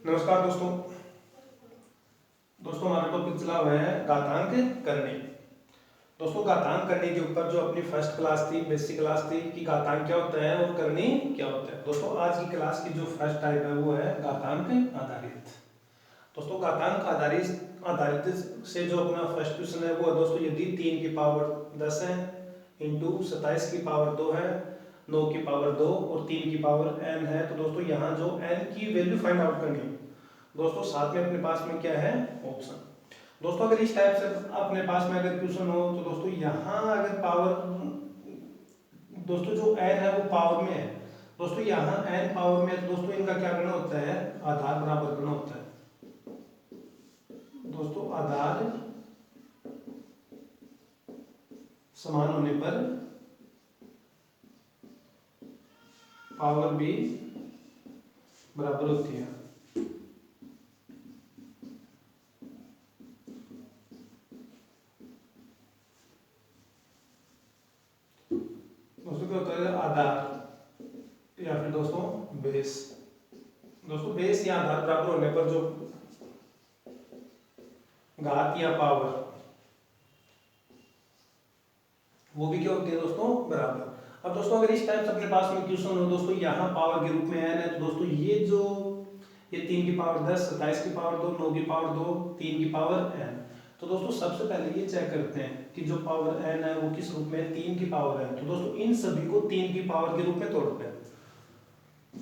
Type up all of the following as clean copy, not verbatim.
नमस्कार दोस्तों। हमारा टॉपिक चला हुआ है घातांक करने। दोस्तों घातांक करने के ऊपर जो अपनी फर्स्ट क्लास थी, बेसिक क्लास थी कि घातांक क्या होता है और करनी क्या होता है। दोस्तों आज की क्लास की जो फर्स्ट टाइप है वो है घातांक आधारित। दोस्तों घातांक आधारित से जो अपना फर्स्ट क्वेश्चन है वो है दोस्तों, यदि 3 की पावर 10 है इंटू 27 की पावर 2 है, 9 की पावर 2 और 3 की पावर n है, तो दोस्तों यहाँ जो n की वैल्यू फाइंड आउट करनी है। दोस्तों साथ में अपने पास में क्या है, ऑप्शन। दोस्तों अगर इस टाइप से अपने पास में अगर क्वेश्चन हो तो दोस्तों यहाँ अगर पावर, दोस्तों जो n है वो पावर में है, दोस्तों यहाँ n पावर में है, तो दोस्तों इनका क्या करना होता है, आधार बराबर करना होता है। दोस्तों आधार समान होने पर पावर भी बराबर होती है। दोस्तों क्या होता है, आधार या फिर दोस्तों बेस। दोस्तों बेस या आधार बराबर होने पर जो घात या पावर वो भी क्या होती है दोस्तों, बराबर। अब दोस्तों अगर इस टाइप से अपने पास में क्वेश्चन हो दोस्तों, यहाँ पावर के रूप में n है, तो दोस्तों ये 3 की पावर 10, 27 की पावर 2, 9 की पावर 2, 3 की पावर n। तो दोस्तों सबसे पहले ये चेक करते हैं कि जो पावर n है वो किस रूप में है, 3 की पावर है। तो दोस्तों इन सभी को 3 की पावर के रूप में तोड़ते हैं।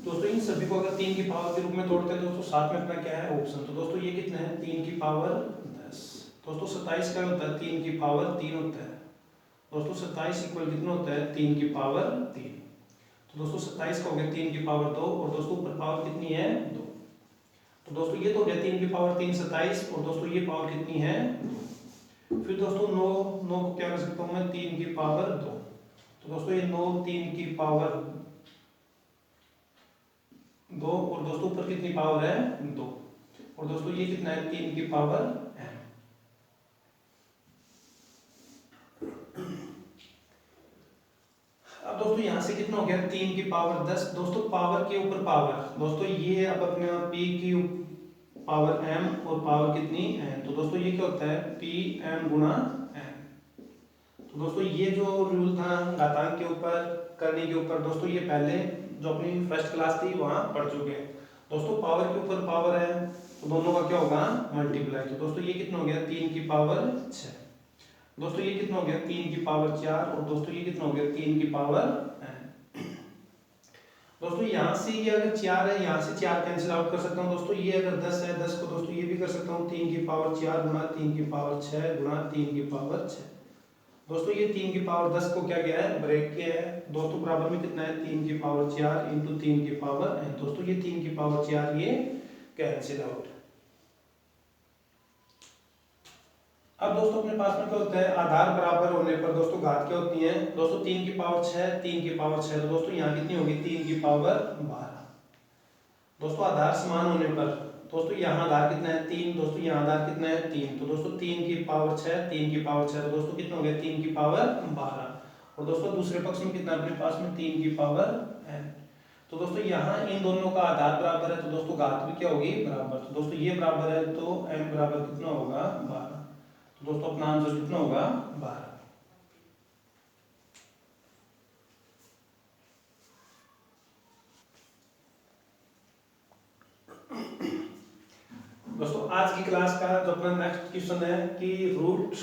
दोस्तों इन सभी को अगर 3 की पावर के रूप में तोड़ते हैं दोस्तों, साथ में अपना क्या है, ऑप्शन। तो दोस्तों ये कितना है, 3 की पावर 10। दोस्तों 27 क्या होता है, 3 की पावर 3 होता है। दोस्तों 27 इक्वल कितना होता है, 3 की पावर 3। तो दोस्तों 27 का हो गया 3 की पावर 2 और दोस्तों ऊपर पावर कितनी है, 2। तो दोस्तों ये तो हो गया 3 की पावर 3 27 और दोस्तों ये पावर कितनी है, 2। फिर दोस्तों 9 को क्या कर सकता हूँ मैं, 3 की पावर 2। तो दोस्तों ये 9 3 की पावर 2 और दोस्तों ऊपर कितनी पावर है, 2। और दोस्तों ये कितना है, 3 की पावर n। अब दोस्तों यहाँ से कितना हो गया, 3 की पावर 10। दोस्तों पावर के ऊपर पावर, दोस्तों ये अब अपने p की पावर m और पावर कितनी n। तो दोस्तों ये क्या होता है, p m गुणा n। तो दोस्तों ये जो रूल था घातांक के ऊपर करने के ऊपर, दोस्तों ये पहले जो अपनी फर्स्ट क्लास थी वहां पढ़ चुके हैं। दोस्तों पावर के ऊपर पावर है तो दोनों का क्या होगा, मल्टीप्लाई। तो दोस्तों ये कितना हो गया, 3 की पावर 6। दोस्तों ये कितना हो गया, 3 की पावर 4 और दोस्तों ये कितना हो गया, 3 की पावर n। दोस्तों यहाँ से ये अगर 4 है, यहाँ से 4 कैंसिल आउट कर सकता हूँ। दोस्तों ये अगर 10 है, 10 को दोस्तों ये भी कर सकता हूँ, 3 की पावर 4 गुणा 3 की पावर 6 गुणा 3 की पावर 6। दोस्तों ये 3 की पावर 10 को क्या गया है, ब्रेक किया है। दोस्तों बराबर में कितना है, 3 की पावर 4 इंटू 3 की पावर n। दोस्तों ये 3 की पावर 4 ये कैंसिल आउट। अब दोस्तों अपने पास में क्या होता है, आधार बराबर होने पर दोस्तों घात क्या होती है। दोस्तों 3 की पावर 6, 3 की पावर 6, तो दोस्तों यहाँ कितनी होगी, 3 की पावर 12। दोस्तों आधार समान होने पर दोस्तों यहाँ आधार कितना है, 3। दोस्तों यहाँ आधार कितना है, 3। तो दोस्तों 3 की पावर 6, 3 की पावर 6, तो दोस्तों कितना हो गया, 3 की पावर 12। और दोस्तों दूसरे पक्ष में कितना अपने पास में, 3 की पावर n। तो दोस्तों यहाँ इन दोनों का आधार बराबर है तो दोस्तों घात भी क्या होगी, बराबर। तो दोस्तों ये बराबर है तो m बराबर कितना होगा, 12। तो दोस्तों अपना आंसर कितना होगा, 12। दोस्तों आज की क्लास का जो अपना नेक्स्ट क्वेश्चन है कि रूट,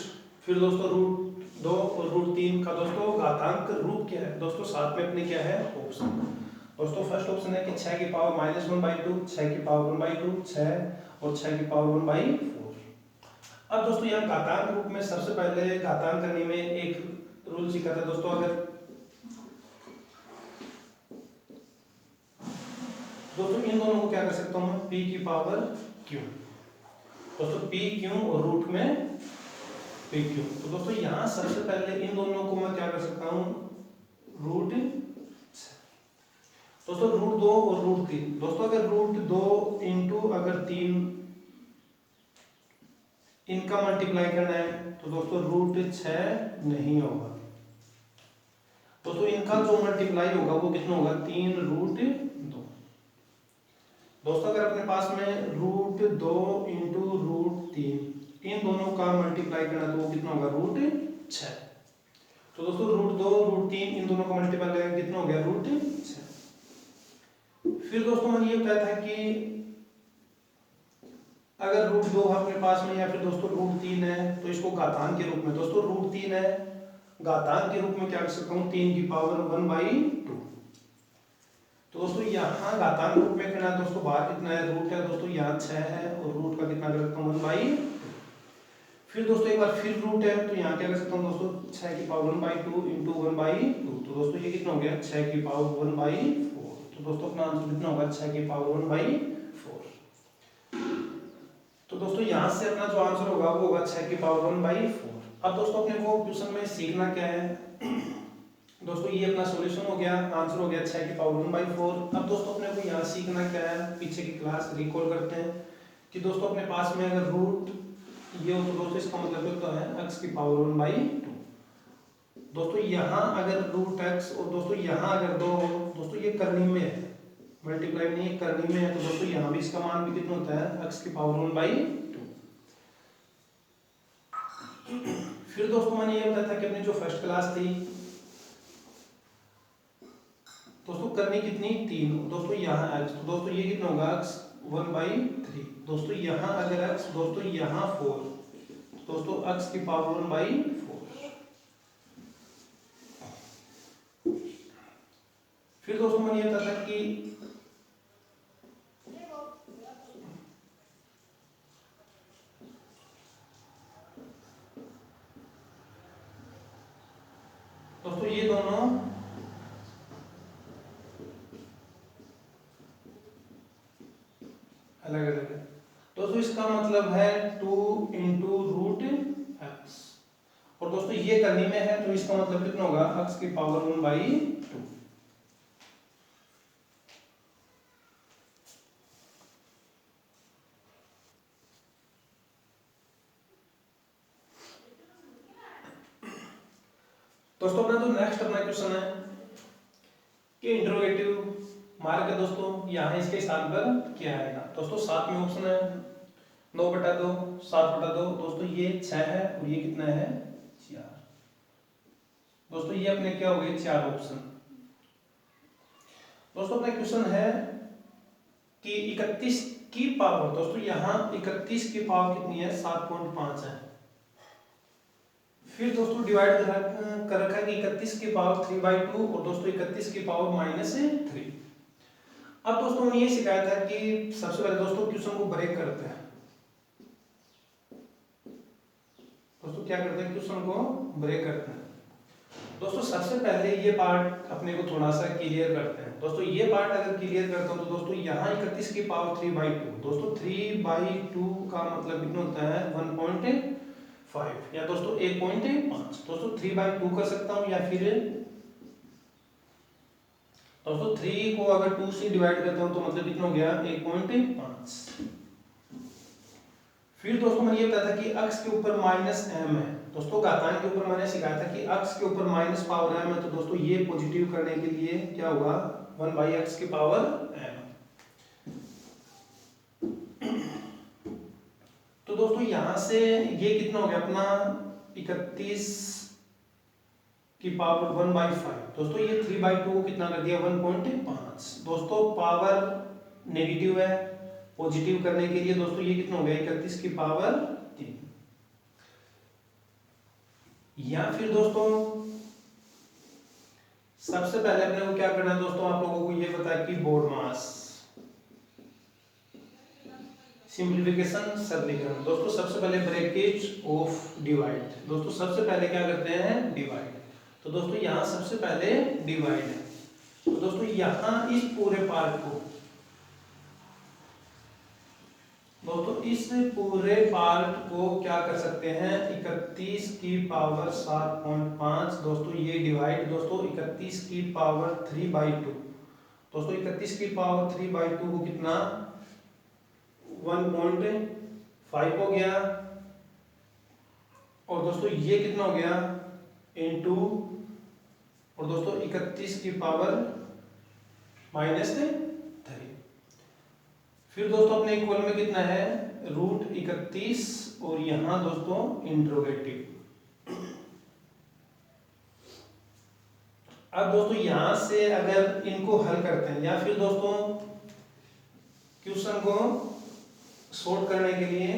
फिर दोस्तों रूट 2 और रूट 3 का दोस्तों घातांक रूप क्या है। दोस्तों साथ में अपने क्या है, ऑप्शन। दोस्तों फर्स्ट ऑप्शन है कि 6 की पावर -1/2, 6 की पावर 1/2, 6 और 6 की पावर 1/4। अब दोस्तों यहाँ घातांक रूप में सबसे पहले घातांक करने में एक रूल सीखा था दोस्तों। अगर दोस्तों इन दोनों को क्या कर सकता हूँ, p की पावर q। दोस्तों p q और रूट में p q। तो दोस्तों यहाँ सबसे पहले इन दोनों को मैं क्या कर सकता हूँ, रूट। दोस्तों रूट 2 और रूट 3। दोस्तों अगर रूट 2 इंटू अगर 3 इनका मल्टीप्लाई करना है तो दोस्तों रूट 6 नहीं होगा। दोस्तों इनका जो मल्टीप्लाई होगा वो कितना होगा, 3 रूट 2। दोस्तों अगर अपने पास में √2 इंटू √3 इन दोनों का मल्टीप्लाई करना तो वो कितना होगा √6। तो दोस्तों √2 √3 इन दोनों का मल्टीप्लाई करेंगे कितना हो गया √6। फिर दोस्तों मैंने ये बताया था कि अगर √2 अपने पास में या फिर दोस्तों √3 है तो इसको घातांक के रूप में, दोस्तों √3 है घातांक के रूप में क्या कर सकता हूँ 3 की पावर 1/2। तो दोस्तों यहाँ घातांक रूप में करना दोस्तों बाहर कितना है रूट है दोस्तों, यहाँ 6 है और रूट का कितना कर सकता हूँ 1/2। फिर दोस्तों एक बार फिर रूट है तो यहाँ क्या कर सकता हूँ दोस्तों 6 की पावर 1/2 इंटू 1/2। तो दोस्तों ये कितना हो गया 6 की पावर 1/4। तो दोस्तों अपना आंसर कितना होगा 6 की पावर 1/4। तो दोस्तों यहाँ से अपना जो आंसर होगा वो होगा 6 की पावर 1/4। अब दोस्तों अपने को क्वेश्चन में सीखना क्या है दोस्तों, ये अपना सॉल्यूशन हो गया, आंसर हो गया 6 की पावर 1/4। अब दोस्तों अपने को यहाँ सीखना क्या है, पीछे की क्लास रिकॉल करते हैं कि दोस्तों अपने पास में अगर रूट ये हो तो दोस्तों इसका मतलब होता है x की पावर 1/2। दोस्तों यहाँ अगर √x और दोस्तों यहाँ अगर 2 दोस्तों ये करनी में है, मल्टीप्लाई नहीं है करनी में है, तो दोस्तों यहाँ भी इसका मान भी कितना होता है x की पावर 1/2। फिर दोस्तों मैंने ये बताया था कि अपनी जो फर्स्ट क्लास थी दोस्तों करनी कितनी 3, दोस्तों यहाँ x, तो दोस्तों ये कितना होगा x 1/3। दोस्तों यहाँ अगर x दोस्तों यहाँ 4, दोस्तों x की पावर 1/4। फिर दोस्तों मैंने ये बताया था कि दोस्तों ये दोनों अलग अलग है। दोस्तों इसका मतलब है 2 इंटू √x और दोस्तों ये करनी में है तो इसका मतलब कितना होगा x की पावर 1/2। दोस्तों अपना जो नेक्स्ट अपना क्वेश्चन है कि इंटरोगेटिव मार्क है दोस्तों, यहाँ इसके स्थान पर क्या आएगा। दोस्तों 7 में ऑप्शन है 9/2 7/2। दोस्तों ये 6 है और ये कितना है 4। दोस्तों ये अपने क्या हो गए 4 ऑप्शन। दोस्तों अपना क्वेश्चन है कि 31 की पावर, दोस्तों यहाँ 31 की पावर कितनी है 7.5 है। फिर दोस्तों डिवाइड कर रखा है कि 31 की पावर 3/2 और दोस्तों 31 की पावर -3। अब दोस्तों मैंने ये सिखाया था कि सबसे पहले दोस्तों क्वेश्चन को ब्रेक करते हैं। दोस्तों क्या करते हैं क्वेश्चन को ब्रेक करते हैं। दोस्तों सबसे पहले ये पार्ट अपने को थोड़ा सा क्लियर करते हैं। दोस्तों ये पार्ट अगर क्लियर करता हूं तो दोस्तों यहाँ 31 की पावर 3/2, दोस्तों 3/2 का मतलब कितना होता है 1.5 या दोस्तों 1.5। दोस्तों 3/2 कर सकता हूँ या फिर दोस्तों 3 को अगर 2 से डिवाइड करता हूँ तो मतलब कितना हो गया 1.5। फिर दोस्तों मैंने ये बताया था कि x के ऊपर -m है। दोस्तों घातांक के ऊपर मैंने सिखाया था कि x के ऊपर माइनस पावर m है तो दोस्तों ये पॉजिटिव करने के लिए क्या होगा 1/x की पावर m। तो दोस्तों यहां से ये कितना हो गया अपना 31 की पावर 1/5। दोस्तों ये 3/2 को कितना कर दिया 1.5। दोस्तों पावर नेगेटिव है, पॉजिटिव करने के लिए दोस्तों ये कितना हो गया 31 की पावर 3। या फिर दोस्तों सबसे पहले अपने को क्या करना है दोस्तों, आप लोगों को ये पता है कि बोर्ड मास सिंप्लीफिकेशन सरलीकरण। दोस्तों सबसे पहले ब्रैकेट ऑफ डिवाइड, दोस्तों सबसे पहले क्या करते हैं डिवाइड। तो दोस्तों यहाँ सबसे पहले डिवाइड है तो दोस्तों यहाँ इस पूरे पार्ट को, दोस्तों इस पूरे पार्ट को क्या कर सकते हैं 31 की पावर 7.5। दोस्तों ये डिवाइड दोस्तों 31 की पावर 3/2। दोस्तों 31 की पावर 3/2 को कितना 1.5 हो गया और दोस्तों ये कितना हो गया इनटू और दोस्तों 31 की पावर -3। फिर दोस्तों अपने इक्वल में कितना है √31 और यहाँ दोस्तों इंट्रोगेटिव। अब दोस्तों यहां से अगर इनको हल करते हैं या फिर दोस्तों क्वेश्चन को सॉल्व करने के लिए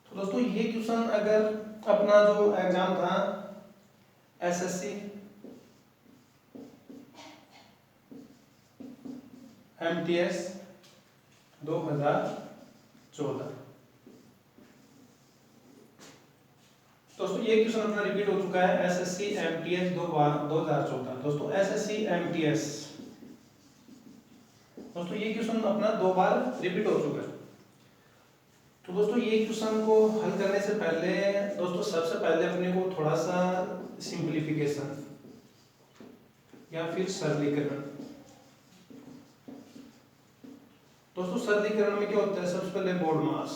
तो दोस्तों ये क्वेश्चन अगर अपना जो एग्जाम था एसएससी एमटीएस 2014, दोस्तों ये क्वेश्चन अपना रिपीट हो चुका है एसएससी एमटीएस 2014। दोस्तों एसएससी एमटीएस दोस्तों ये क्वेश्चन अपना 2 बार रिपीट हो चुका है। तो दोस्तों ये क्वेश्चन को हल करने से पहले दोस्तों सबसे पहले अपने को थोड़ा सा सिंप्लीफिकेशन या फिर सरलीकरण। दोस्तों सरलीकरण में क्या होता है, सबसे पहले बोर्ड मास।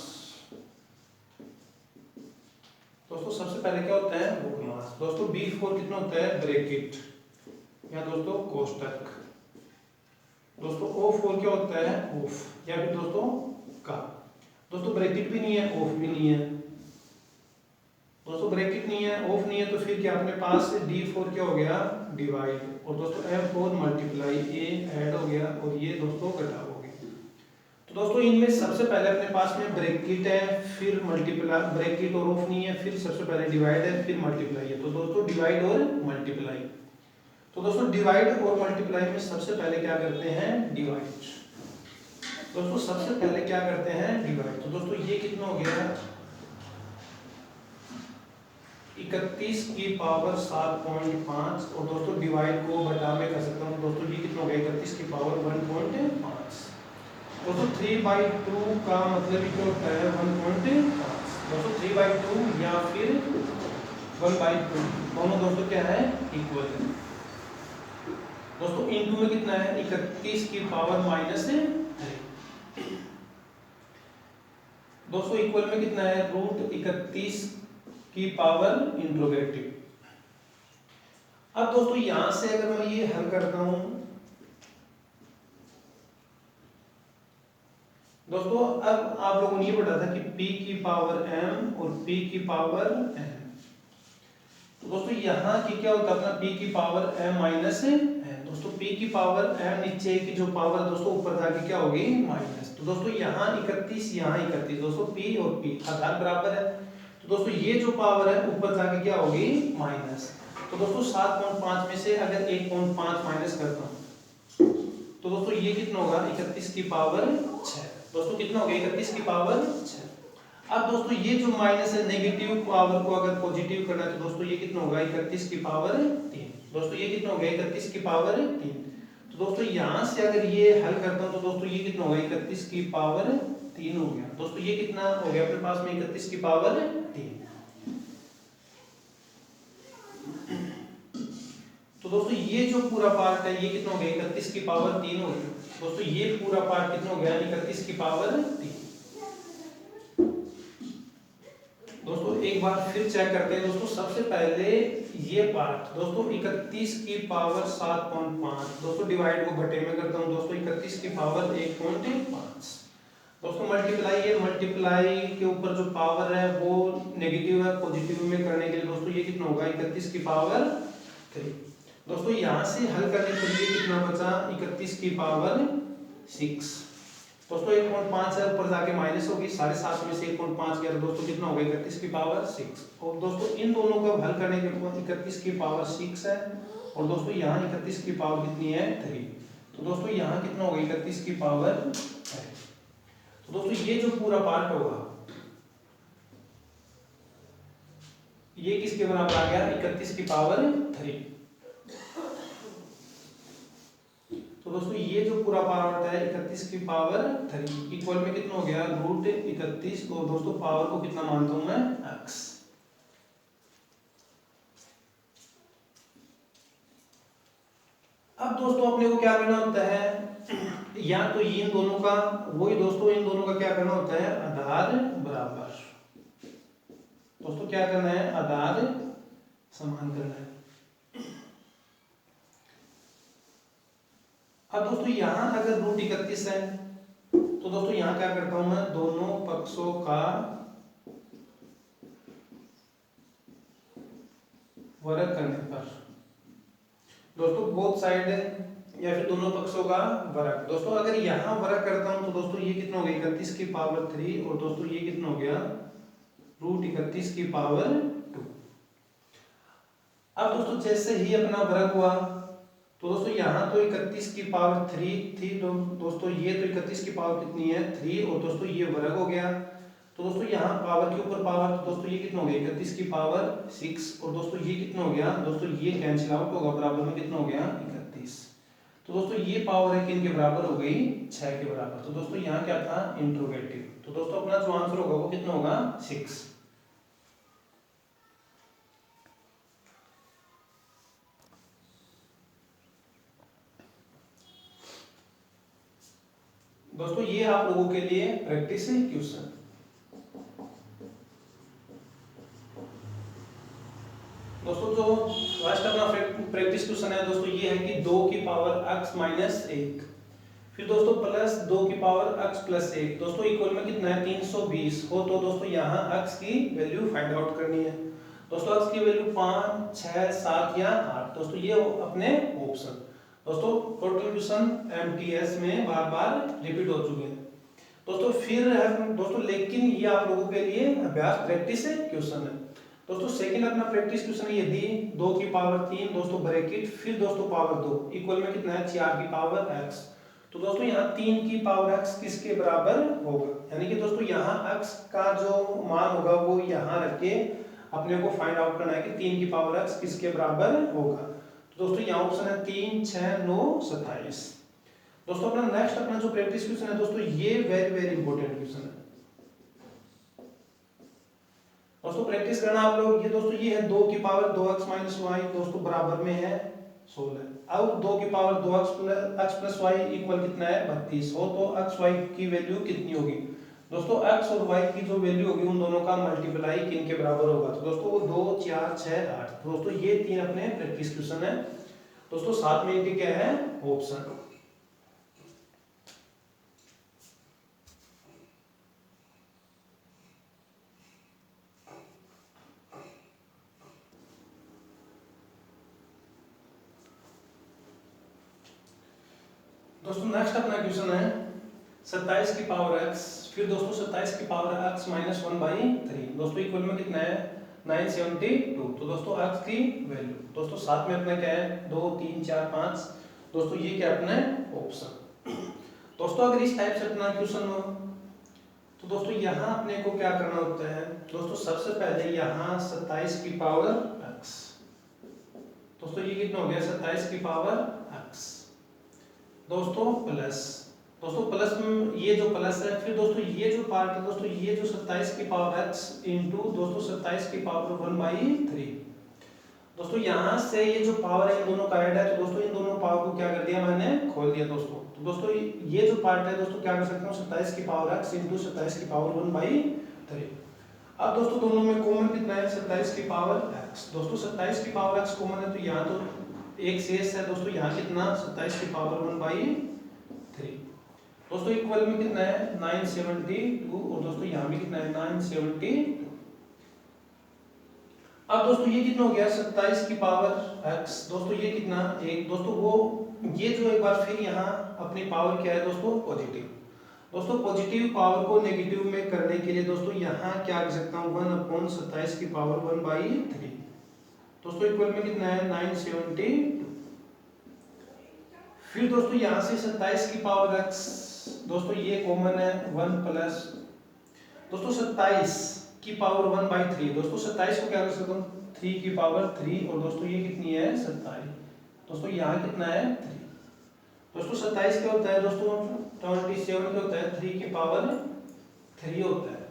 दोस्तों सबसे पहले क्या होता है बोर्ड मास। दोस्तों B4 कितना होता है ब्रैकेट या दोस्तों कोष्टक। दोस्तों O4 क्या होता है ऑफ या फिर दोस्तों का। दोस्तों ब्रैकेट भी नहीं है ऑफ भी नहीं है। दोस्तों ब्रैकेट नहीं है ऑफ नहीं है तो फिर क्या अपने पास D4 क्या हो गया डिवाइड और दोस्तों M4 मल्टीप्लाई ए ऐड हो गया और ये दोस्तों घटा हो गया। तो दोस्तों इनमें सबसे पहले अपने पास में ब्रैकेट है फिर मल्टीप्लाई, ब्रैकेट और ऑफ नहीं है, फिर सबसे पहले डिवाइड है फिर मल्टीप्लाई है। तो दोस्तों डिवाइड और मल्टीप्लाई। तो दोस्तों डिवाइड और मल्टीप्लाई में सबसे पहले क्या करते हैं डिवाइड। दोस्तों सबसे पहले क्या करते हैं डिवाइड। तो दोस्तों ये कितना हो गया 31 की पावर 7.5 और दोस्तों डिवाइड को बटा में कर सकता हूँ। दोस्तों ये कितना हो गया 31 की पावर 1.5। दोस्तों 3/2 का मतलब क्या होता है 1.5। दोस्तों 3/2 या फिर 1/2 दोनों दोस्तों क्या है इक्वल है। दोस्तों इनटू में कितना है 31 की पावर -3। दोस्तों इक्वल में कितना है √31 की पावर इंट्रोगेटिव। अब दोस्तों यहां से अगर मैं ये हल करता हूं दोस्तों, अब आप लोगों ने ये पढ़ा था कि p की पावर m और p की पावर n। तो दोस्तों यहाँ की क्या होता है अपना p की पावर m माइनस n। दोस्तों p की पावर m नीचे की जो पावर दोस्तों ऊपर जाके क्या होगी माइनस। तो दोस्तों यहाँ 31 यहाँ 31 दोस्तों p और p आधार बराबर है। तो दोस्तों ये जो पावर है ऊपर जाके क्या होगी माइनस। तो दोस्तों 7.5 में से अगर 1.5 माइनस करता हूँ तो दोस्तों ये कितना होगा 31 की पावर 6। दोस्तों कितना हो गया 31 की पावर 6। अब दोस्तों ये जो माइनस है नेगेटिव पावर को अगर पॉजिटिव करना है तो दोस्तों ये कितना होगा 31 की पावर 3। दोस्तों ये कितना हो गया 31 की पावर 3। तो दोस्तों यहां से अगर ये हल करता हूं तो दोस्तों ये कितना होगा 31 की पावर 3 हो गया। दोस्तों ये कितना हो गया अपने पास में 31 की पावर 3। तो दोस्तों ये जो पूरा पार्ट है ये कितना हो गया 31 की पावर 3 हो गया। दोस्तों ये पूरा पार्ट कितना हो गया 31 की पावर 3। दोस्तों एक बार फिर चेक करते हैं। दोस्तों सबसे पहले ये पार्ट दोस्तों 31 की पावर 7.5 दोस्तों डिवाइड को बटे में करता हूं। दोस्तों 31 की पावर 1.5 दोस्तों मल्टीप्लाई है, मल्टीप्लाई के ऊपर जो पावर है वो नेगेटिव है, पॉजिटिव में करने के लिए दोस्तों ये कितना होगा 31 की पावर 3। दोस्तों यहां से हल करने के लिए कितना बचा 31 की पावर 6। दोस्तों 1.5 है ऊपर जाके माइनस होगी 7.5 में से 1.5 गया तो दोस्तों कितना होगा 31 की पावर 6। और दोस्तों इन दोनों को हल करने के बाद 31 की पावर 6 है और दोस्तों यहाँ 31 की पावर कितनी है 3। तो दोस्तों यहाँ कितना होगा 31 की पावर 3। तो दोस्तों ये जो पूरा पार्ट होगा ये किसके बराबर आ गया 31 की पावर 3। तो दोस्तों ये जो पूरा पावर होता है 31 की पावर 3 इक्वल में कितना हो गया √31 और दोस्तों पावर को कितना मानता हूं मैं x। अब दोस्तों अपने को क्या करना होता है या तो इन दोनों का वही दोस्तों, इन दोनों का क्या करना होता है, आधार बराबर। दोस्तों क्या करना है, आधार समान करना है। अब दोस्तों यहां अगर रूट 31 है तो दोस्तों यहां क्या करता हूं मैं, दोनों पक्षों का वर्ग करने पर दोस्तों बोथ साइड या फिर दोनों पक्षों का वर्ग। दोस्तों अगर यहां वर्ग करता हूं तो दोस्तों ये कितना हो गया, 31 की पावर 3 और दोस्तों ये कितना हो गया, रूट 31 की पावर 2। अब दोस्तों जैसे ही अपना वर्ग हुआ तो दोस्तों यहाँ तो 31 की पावर 3 थी, तो दोस्तों ये तो 31 की पावर कितनी है, 3, और दोस्तों ये वर्ग हो गया। तो दोस्तों यहाँ पावर के ऊपर पावर, तो दोस्तों ये कितना हो गया, 31 की पावर 6, और दोस्तों ये कितना हो गया, दोस्तों ये कैंसिल आउट होगा, बराबर में कितना हो गया, 31। तो दोस्तों ये पावर है किन के बराबर हो गई, 6 के बराबर। तो दोस्तों यहाँ क्या था, इंट्रोगेटिव। तो दोस्तों अपना जो आंसर होगा वो कितना होगा, 6। दोस्तों ये आप लोगों के लिए प्रैक्टिस क्वेश्चन। दोस्तों जो फर्स्ट अपना प्रैक्टिस क्वेश्चन है दोस्तों, ये है कि 2 की पावर x माइनस 1, फिर दोस्तों प्लस 2 की पावर x प्लस 1, दोस्तों इक्वल में कितना है, 320 हो। तो दोस्तों यहाँ x की वैल्यू फाइंड आउट करनी है। दोस्तों x की वैल्यू 5, 6, 7 या 8, दोस्तों ये अपने ऑप्शन। दोस्तों टोटल क्वेश्चन एमटीएस में बार बार रिपीट हो चुके हैं दोस्तों। फिर दोस्तों लेकिन ये आप लोगों के लिए अभ्यास प्रैक्टिस क्वेश्चन है दोस्तों। सेकंड अपना प्रैक्टिस क्वेश्चन है, यदि 2 की पावर 3 दोस्तों ब्रैकेट फिर दोस्तों पावर 2 इक्वल में कितना है, 4 की पावर x। तो दोस्तों यहाँ 3 की पावर x किसके बराबर होगा, यानी कि दोस्तों यहाँ x का जो मान होगा वो यहाँ रख के अपने को फाइंड आउट करना है कि 3 की पावर x किसके बराबर होगा। तो दोस्तों यहाँ ऑप्शन है 3, 6, 9, 27। दोस्तों अपना नेक्स्ट अपना जो प्रैक्टिस क्वेश्चन है दोस्तों, ये वेरी वेरी इंपॉर्टेंट क्वेश्चन है दोस्तों। प्रैक्टिस करना आप लोग। ये दोस्तों ये है 2 की पावर 2x माइनस वाई दोस्तों बराबर में है 16। अब 2 की power 2x plus Y equal कितना है, 32 हो। तो x y की वैल्यू कितनी होगी दोस्तों, x और y की जो वैल्यू होगी उन दोनों का मल्टीप्लाई किन के बराबर होगा। तो दोस्तों वो 2, 4, 6, 8। दोस्तों ये 3 अपने प्रैक्टिस क्वेश्चन है दोस्तों। साथ में इनके क्या है, ऑप्शन। दोस्तों नेक्स्ट अपना क्वेश्चन है 27 की पावर x, फिर दोस्तों 27 की पावर x माइनस 1/3 दोस्तों इक्वल में कितना है, 972। तो दोस्तों x की वैल्यू दोस्तों साथ में अपना क्या है, 2, 3, 4, 5 दोस्तों ये क्या अपना ऑप्शन। दोस्तों अगर इस टाइप से अपना क्वेश्चन हो तो दोस्तों यहाँ अपने को क्या करना होता है दोस्तों, सबसे पहले यहाँ 27 की पावर x दोस्तों ये कितना हो गया, 27 की पावर x दोस्तों प्लस में ये जो प्लस है, फिर दोस्तों ये जो पार्ट है दोस्तों, ये जो 27 की पावर x इंटू दोस्तों 27 की पावर 1/3 दोस्तों यहाँ से ये जो पावर है इन दोनों का ऐड है। तो दोस्तों इन दोनों पावर को क्या कर दिया मैंने, खोल दिया दोस्तों। तो दोस्तों ये जो पार्ट है दोस्तों क्या कर सकता हूँ, 27 की पावर x इंटू 27 की पावर 1/3। अब दोस्तों दोनों में कॉमन कितना है, 27 की पावर x दोस्तों 27 की पावर x कॉमन है, तो यहाँ तो एक शेष है दोस्तों, यहाँ कितना 27 की पावर 1/3 दोस्तों इक्वल में कितना है 972, और दोस्तों यहाँ भी कितना है 972। अब दोस्तों ये कितना हो गया 27 की पावर x दोस्तों ये कितना 1 दोस्तों, वो ये जो एक बार फिर यहाँ अपनी पावर क्या है दोस्तों, पॉजिटिव। दोस्तों पॉजिटिव पावर को नेगेटिव में करने के लिए दोस्तों यहाँ क्या कर सकता हूँ, 1/27 की पावर 1/3 दोस्तों इक्वल में कितना है 972। फिर दोस्तों यहाँ से 27 की पावर x दोस्तों ये कॉमन है 1 प्लस दोस्तों 27 की पावर 1/3 दोस्तों 27 को क्या कर सकता हूँ 3 की पावर 3, और दोस्तों ये कितनी है 27 दोस्तों यहाँ कितना है 3 दोस्तों 27 क्या होता है दोस्तों 27 क्या होता है 3 की पावर 3 होता है।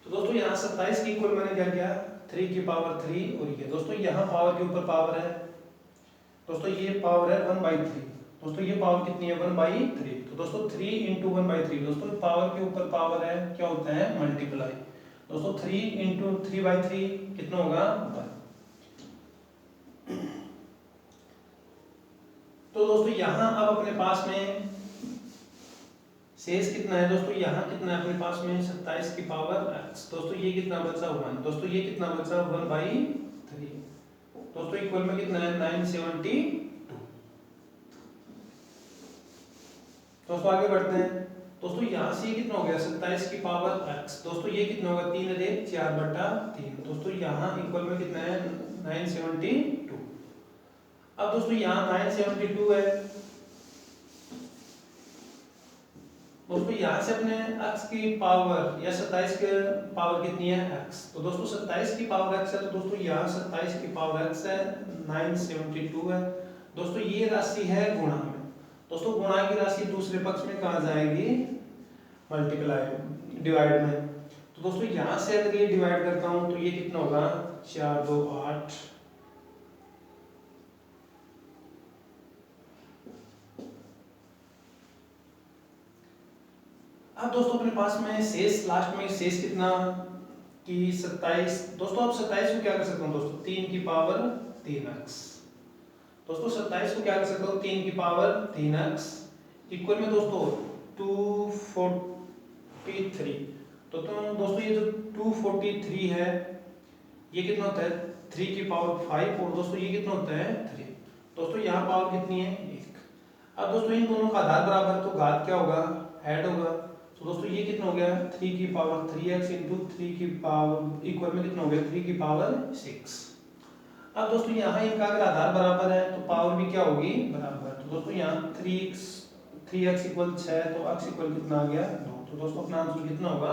तो दोस्तों यहाँ 27 की इक्वल मैंने क्या किया 3 की पावर 3, और ये दोस्तों यहाँ पावर के ऊपर पावर है दोस्तों, ये पावर है 1/3 दोस्तों ये पावर कितनी है 1/3। तो दोस्तों 3 इंटू 1/3 दोस्तों पावर के ऊपर पावर है क्या होता है मल्टीप्लाई। दोस्तों 3 इंटू 3/3 कितना होगा 1। तो दोस्तों यहाँ अब अपने पास में शेष कितना है दोस्तों, यहाँ कितना है अपने पास में 27 की पावर x। दोस्तों ये कितना बचा 1। दोस्तों ये कितना बचा 1/3। दोस्तों इक्वल में कितना है 972। दोस्तों आगे बढ़ते हैं। दोस्तों यहाँ से कितना हो गया 27 की पावर x। दोस्तों ये कितना होगा 3 रे 4/3। दोस्तों यहाँ इक्वल में कितना है 972। अब दोस्तों यहाँ 972 है। दोस्तों यहाँ से अपने x की पावर या 27 की पावर कितनी है x। तो दोस्तों 27 की पावर x है तो दोस्तों यहाँ 27 की पावर x है 972 है। दोस्तों ये राशि है गुणा में। दोस्तों गुणा की राशि दूसरे पक्ष में कहाँ जाएगी मल्टीप्लाई डिवाइड में। तो दोस्तों यहाँ से अगर ये डिवाइड करता हूँ तो ये कितना होगा 4 2 8। अब दोस्तों अपने पास में शेष लास्ट में शेष कितना कि 27। दोस्तों आप 27 को क्या कर सकता हूँ दोस्तों 3 की पावर 3x। दोस्तों 27 को क्या कर सकता हूँ 3 की पावर 3x इक्वल में दोस्तों 243। तो दोस्तों ये जो 243 है ये कितना होता है 3 की पावर 5 और दोस्तों ये कितना होता है 3। दोस्तों यहाँ पावर कितनी है 1। अब दोस्तों इन दोनों का आधार बराबर है तो घात क्या होगा ऐड होगा। तो दोस्तों ये कितना हो गया 3 की पावर 3x इंटू 3 की पावर इक्वल में कितना हो गया 3 की पावर 6। अब दोस्तों यहाँ इनका अगर आधार बराबर है तो पावर भी क्या होगी बराबर। तो दोस्तों यहाँ 3x इक्वल 6 तो x इक्वल कितना आ गया 2। तो दोस्तों अपना आंसर कितना होगा